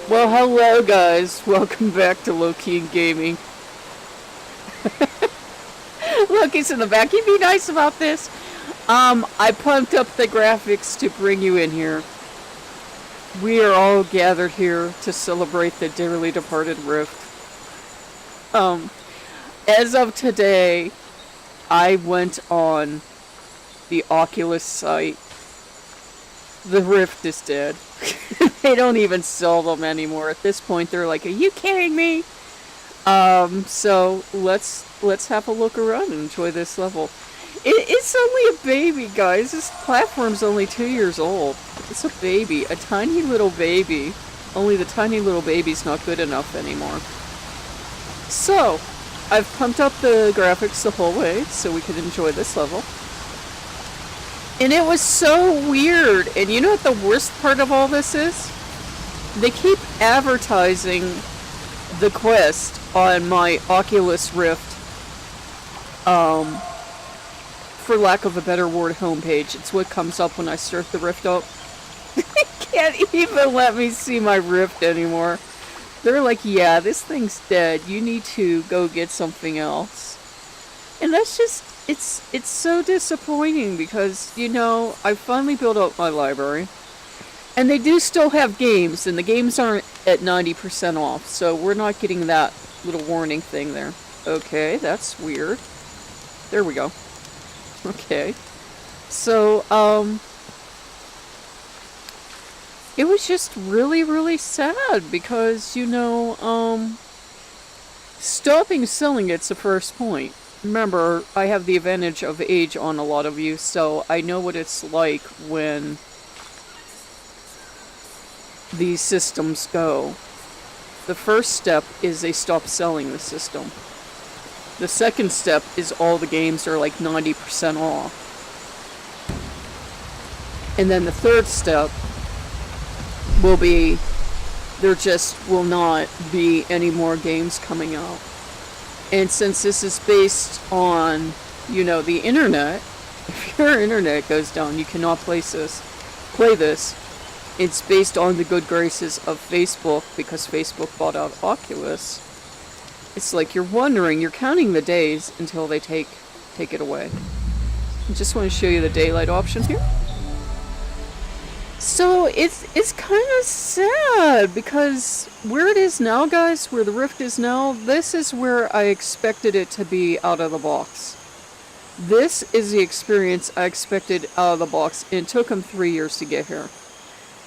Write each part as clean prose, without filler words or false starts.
Well, hello guys. Welcome back to Lokean Gaming. Look, he's in the back. He'd be nice about this. I pumped up the graphics to bring you in here. We are all gathered here to celebrate the dearly departed Rift. As of today, I went on the Oculus site. The Rift is dead. They don't even sell them anymore. At this point, they're like, "Are you kidding me?" So let's have a look around and enjoy this level. It's only a baby, guys. This platform's only 2 years old. It's a baby, a tiny little baby. Only the tiny little baby's not good enough anymore. So, I've pumped up the graphics the whole way so we could enjoy this level. And it was so weird. And you know what the worst part of all this is? They keep advertising the quest on my Oculus Rift, for lack of a better word, homepage. It's what comes up when I start the Rift up. They can't even let me see my Rift anymore. They're like, "Yeah, this thing's dead. You need to go get something else." And that's just, it's so disappointing because, you know, I finally built up my library. And they do still have games, and the games aren't at 90% off, so we're not getting that little warning thing there. Okay, that's weird. There we go. Okay. So, it was just really, really sad because, you know, stopping selling it's the first point. Remember, I have the advantage of age on a lot of you, so I know what it's like when these systems go. The first step is they stop selling the system. The second step is all the games are like 90% off. And then the third step will be there just will not be any more games coming out. And since this is based on, you know, the internet, if your internet goes down, you cannot play this. It's based on the good graces of Facebook because Facebook bought out Oculus. It's like you're wondering, you're counting the days until they take it away. I just want to show you the daylight option here. So it's kind of sad because where it is now, guys, where the Rift is now, this is where I expected it to be out of the box. This is the experience I expected out of the box. It took them 3 years to get here.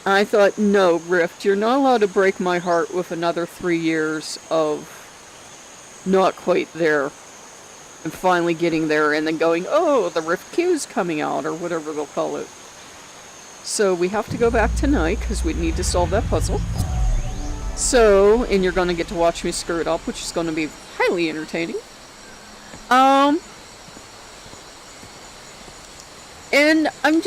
And I thought, no, Rift, you're not allowed to break my heart with another 3 years of not quite there. And finally getting there and then going, oh, the Rift Q's coming out, or whatever they'll call it. So we have to go back tonight because we need to solve that puzzle. So, and you're going to get to watch me screw it up, which is going to be highly entertaining. And I'm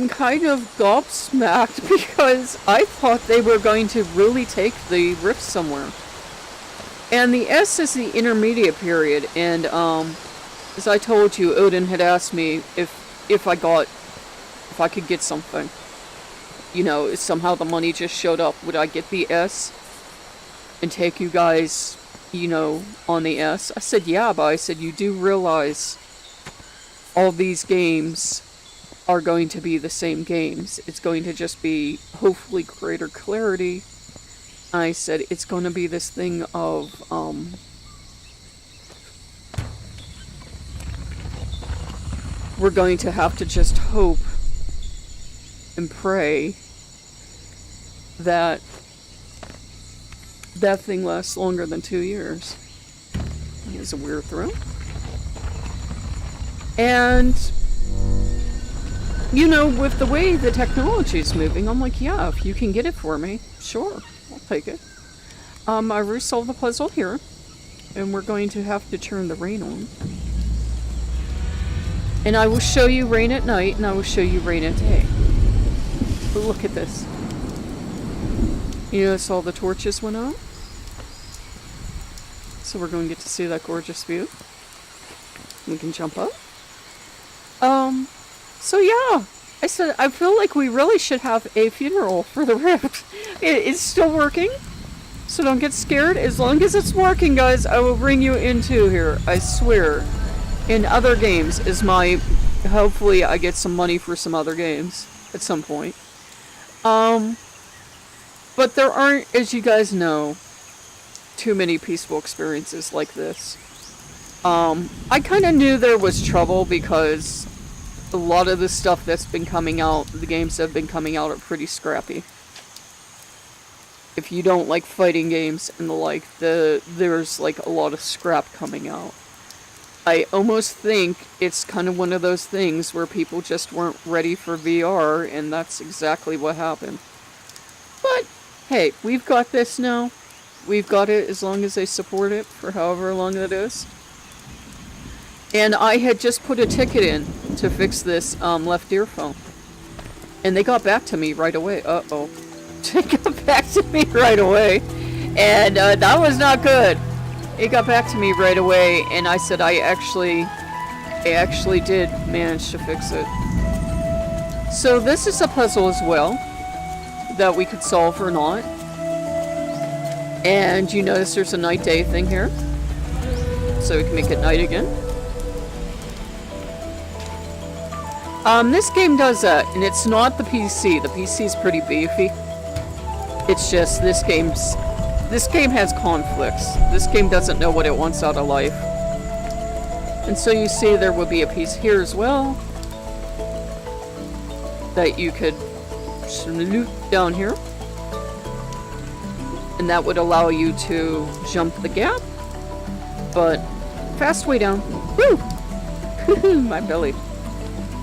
kind of gobsmacked because I thought they were going to really take the Rift somewhere. And the S is the intermediate period, and as I told you, Odin had asked me if I could get something. You know, if somehow the money just showed up, would I get the S and take you guys, you know, on the S? I said, yeah, but I said, you do realize all these games are going to be the same games. It's going to just be, hopefully, greater clarity. I said, it's going to be this thing of, we're going to have to just hope and pray that that thing lasts longer than 2 years. Here's a weird throw. And, you know, with the way the technology is moving, I'm like, yeah, if you can get it for me, sure, I'll take it. I resolved the puzzle here, and we're going to have to turn the rain on. And I will show you rain at night, and I will show you rain at day. But look at this. You notice all the torches went out? So we're going to get to see that gorgeous view. We can jump up. So yeah, I said, I feel like we really should have a funeral for the Rift. It's still working, so don't get scared. As long as it's working, guys, I will bring you into here. I swear. In other games is my... Hopefully I get some money for some other games at some point. But there aren't, as you guys know, too many peaceful experiences like this. I kind of knew there was trouble because a lot of the stuff that's been coming out, the games that have been coming out, are pretty scrappy. If you don't like fighting games and the like, there's like a lot of scrap coming out. I almost think it's kind of one of those things where people just weren't ready for VR, and that's exactly what happened. But, hey, we've got this now. We've got it as long as they support it for however long that is. And I had just put a ticket in to fix this left earphone. And they got back to me right away. Uh-oh. They got back to me right away. And that was not good. It got back to me right away, and I said I actually did manage to fix it. So this is a puzzle as well that we could solve or not. And you notice there's a night-day thing here. So we can make it night again. This game does that, and it's not the PC. The PC is pretty beefy. It's just this game has conflicts. This game doesn't know what it wants out of life. And so you see there will be a piece here as well that you could loot down here. And that would allow you to jump the gap. But fast way down. Woo! My belly.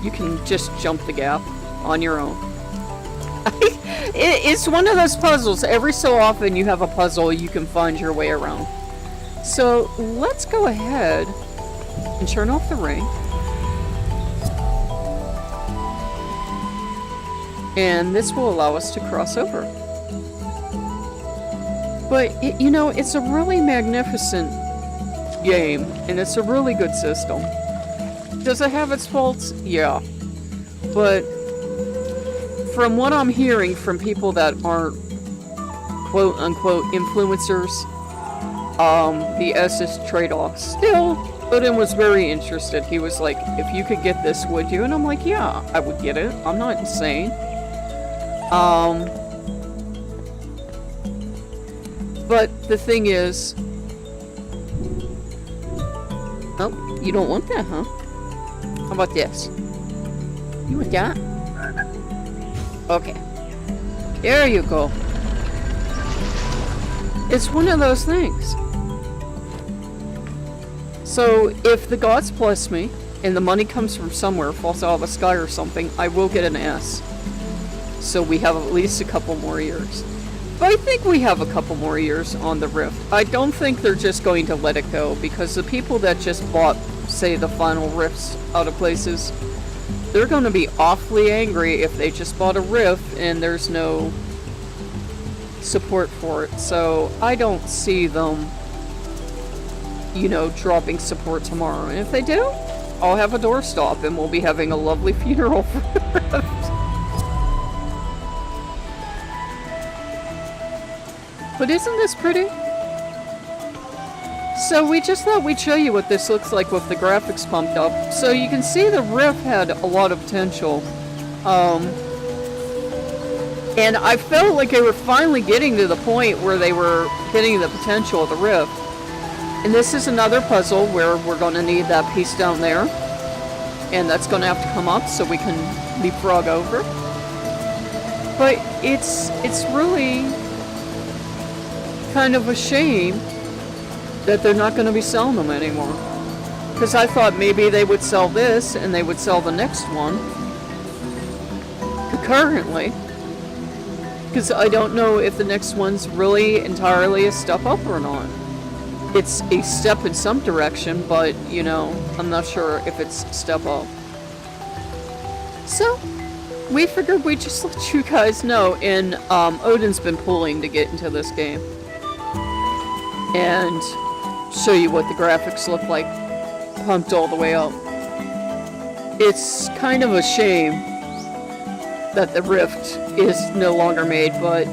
You can just jump the gap on your own. It's one of those puzzles. Every so often you have a puzzle you can find your way around. So let's go ahead and turn off the rain. And this will allow us to cross over. But, you know, it's a really magnificent game, and it's a really good system. Does it have its faults? Yeah. But from what I'm hearing from people that aren't quote-unquote influencers, the S is trade-off. Still, Odin was very interested. He was like, if you could get this, would you? And I'm like, yeah, I would get it. I'm not insane. But the thing is... Oh, you don't want that, huh? How about this? You want that? Okay. There you go. It's one of those things. So, if the gods bless me, and the money comes from somewhere, falls out of the sky or something, I will get an S. So we have at least a couple more years. But I think we have a couple more years on the Rift. I don't think they're just going to let it go, because the people that just bought, say, the final Rifts out of places, they're going to be awfully angry if they just bought a Rift and there's no support for it. So I don't see them, you know, dropping support tomorrow. And if they do, I'll have a doorstop and we'll be having a lovely funeral for the Rift. But isn't this pretty? So we just thought we'd show you what this looks like with the graphics pumped up. So you can see the Rift had a lot of potential. And I felt like they were finally getting to the point where they were hitting the potential of the Rift. And this is another puzzle where we're going to need that piece down there. And that's going to have to come up so we can leapfrog over. But it's really kind of a shame that they're not going to be selling them anymore. Because I thought maybe they would sell this and they would sell the next one concurrently. Because I don't know if the next one's really entirely a step up or not. It's a step in some direction, but, you know, I'm not sure if it's a step up. So, we figured we'd just let you guys know, and Odin's been pulling to get into this game. And show you what the graphics look like, pumped all the way up. It's kind of a shame that the Rift is no longer made, but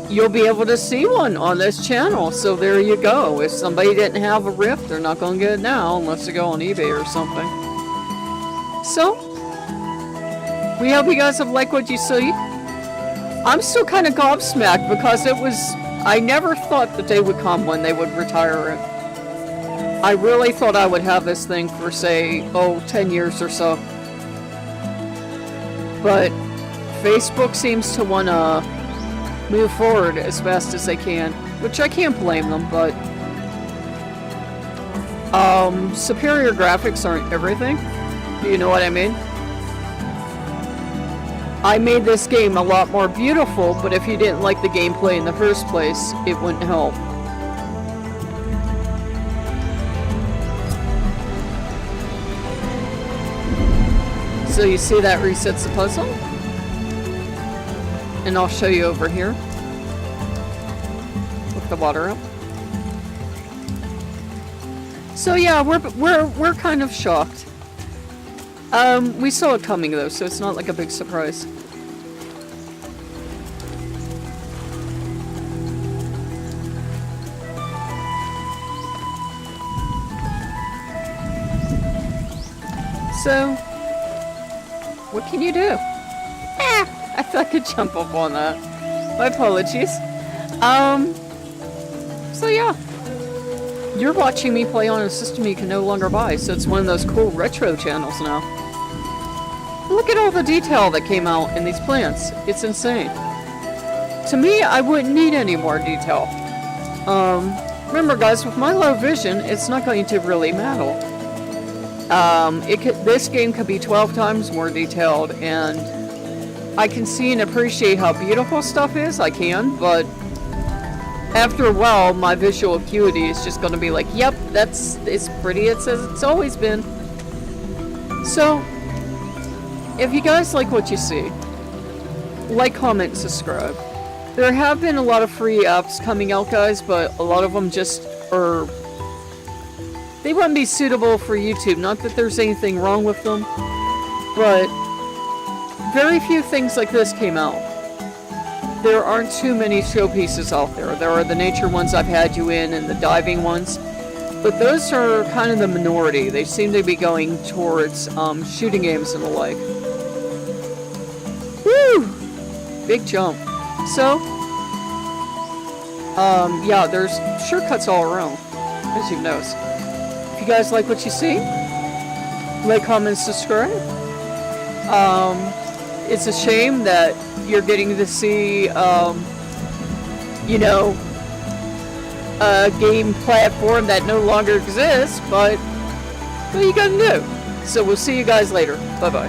you'll be able to see one on this channel. So there you go. If somebody didn't have a Rift, they're not going to get it now unless they go on eBay or something. So, we hope you guys have liked what you see. I'm still kind of gobsmacked because I never thought the day would come when they would retire it. I really thought I would have this thing for, say, 10 years or so. But Facebook seems to want to move forward as fast as they can, which I can't blame them, but superior graphics aren't everything. Do you know what I mean? I made this game a lot more beautiful, but if you didn't like the gameplay in the first place, it wouldn't help. So you see that resets the puzzle? And I'll show you over here. With the water up. So yeah, we're kind of shocked. We saw it coming though, so it's not like a big surprise. So, what can you do? I thought I could jump up on that. My apologies. So yeah. You're watching me play on a system you can no longer buy, so it's one of those cool retro channels now. Look at all the detail that came out in these plants. It's insane. To me, I wouldn't need any more detail. Remember guys, with my low vision, it's not going to really matter. This game could be 12 times more detailed, and I can see and appreciate how beautiful stuff is, I can, but after a while, my visual acuity is just going to be like, yep, it's pretty as it's always been. So, if you guys like what you see, like, comment, and subscribe. There have been a lot of free apps coming out, guys, but a lot of them just are... They wouldn't be suitable for YouTube. Not that there's anything wrong with them, but very few things like this came out. There aren't too many showpieces out there. There are the nature ones I've had you in and the diving ones, but those are kind of the minority. They seem to be going towards shooting games and the like. Woo! Big jump. So, yeah, there's shortcuts all around, as you've noticed. If you guys like what you see, like, comment, subscribe. It's a shame that you're getting to see, you know, a game platform that no longer exists, but what are you gonna do? So we'll see you guys later. Bye-bye.